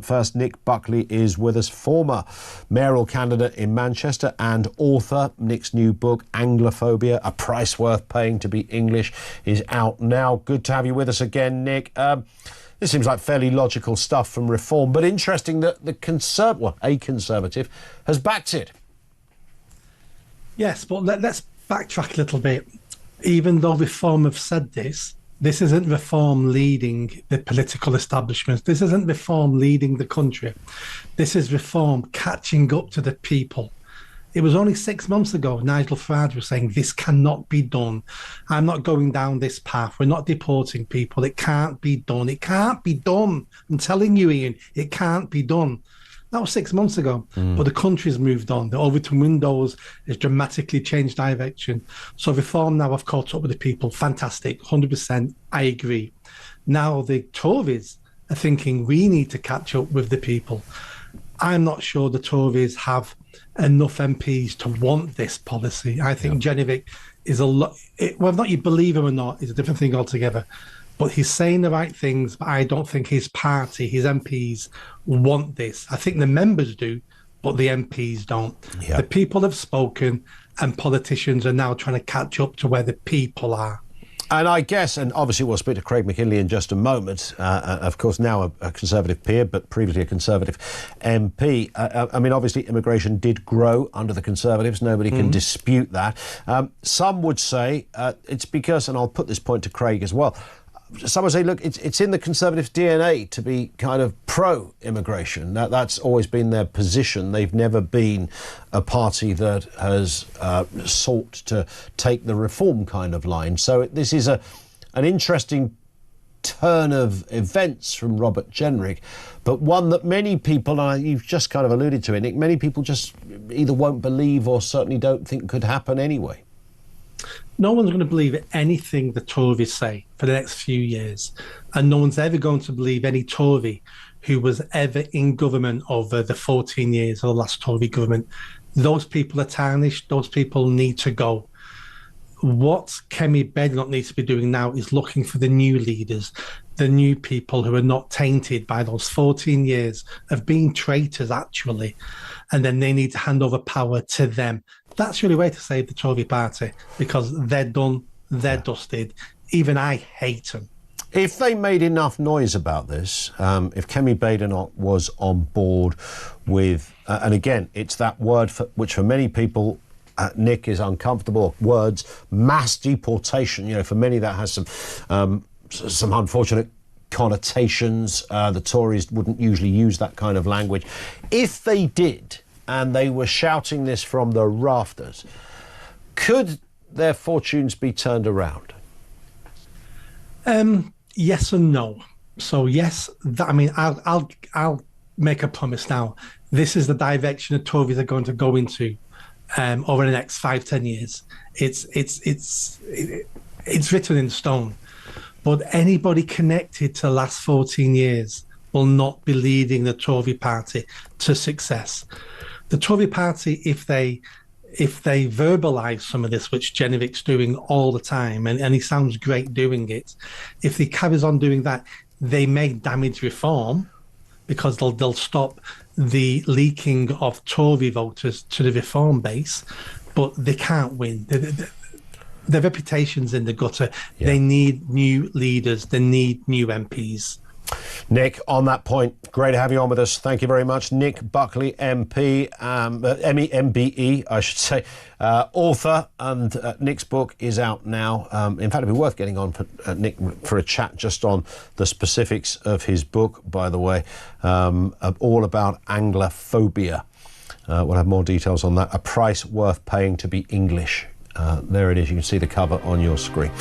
First, Nick Buckley is with us, former mayoral candidate in Manchester and author. Nick's new book, Anglophobia, A Price Worth Paying to Be English, is out now. Good to have you with us again, Nick. This seems like fairly logical stuff from Reform, but interesting that a Conservative has backed it. Yes, but let's backtrack a little bit. Even though Reform have said this isn't Reform leading the political establishment. This isn't Reform leading the country. This is Reform catching up to the people. It was only 6 months ago Nigel Farage was saying this cannot be done. I'm not going down this path. We're not deporting people. It can't be done. It can't be done. I'm telling you, Ian, it can't be done. That was 6 months ago, but the country's moved on. The Overton windows has dramatically changed direction. So Reform now have caught up with the people. Fantastic, 100%, I agree. Now the Tories are thinking we need to catch up with the people. I'm not sure the Tories have enough MPs to want this policy. I think Genevieve is a lot, whether or not you believe him or not is a different thing altogether. But he's saying the right things, but I don't think his party, his MPs, want this. I think the members do, but the MPs don't. Yeah. The people have spoken, and politicians are now trying to catch up to where the people are. And I guess, and obviously we'll speak to Craig McKinley in just a moment, of course now a Conservative peer, but previously a Conservative MP. I mean, obviously immigration did grow under the Conservatives. Nobody can dispute that. Some would say it's because, and I'll put this point to Craig as well, some would say, look, it's in the Conservative DNA to be kind of pro-immigration. That's always been their position. They've never been a party that has sought to take the Reform kind of line. So this is an interesting turn of events from Robert Jenrick, but one that many people, and you've just kind of alluded to it, Nick, many people just either won't believe or certainly don't think could happen anyway. No one's going to believe anything the Tories say for the next few years. And no one's ever going to believe any Tory who was ever in government over the 14 years of the last Tory government. Those people are tarnished. Those people need to go. What Kemi Badenoch needs to be doing now is looking for the new leaders, the new people who are not tainted by those 14 years of being traitors, actually. And then they need to hand over power to them. That's the only way to save the Tory party, because they're done, they're dusted. Even I hate them. If they made enough noise about this, if Kemi Badenoch was on board with, and again, it's that word which for many people, Nick, is uncomfortable, words, mass deportation, you know, for many that has some unfortunate connotations. The Tories wouldn't usually use that kind of language. If they did, and they were shouting this from the rafters, could their fortunes be turned around? Yes and no. So yes, I'll make a promise now. This is the direction the Tories are going to go into over the next 5-10 years. It's written in stone. But anybody connected to the last 14 years will not be leading the Tory party to success. The Tory party, if they verbalise some of this, which Genevic's doing all the time, and he sounds great doing it, if he carries on doing that, they may damage Reform, because they'll stop the leaking of Tory voters to the Reform base, but they can't win. Their reputation's in the gutter. Yeah. They need new leaders. They need new MPs. Nick, on that point, great to have you on with us. Thank you very much. Nick Buckley, MP, MBE, I should say, author, and Nick's book is out now. In fact, it'd be worth getting on for Nick for a chat just on the specifics of his book, by the way, all about Anglophobia. We'll have more details on that. A Price Worth Paying to Be English. There it is. You can see the cover on your screen.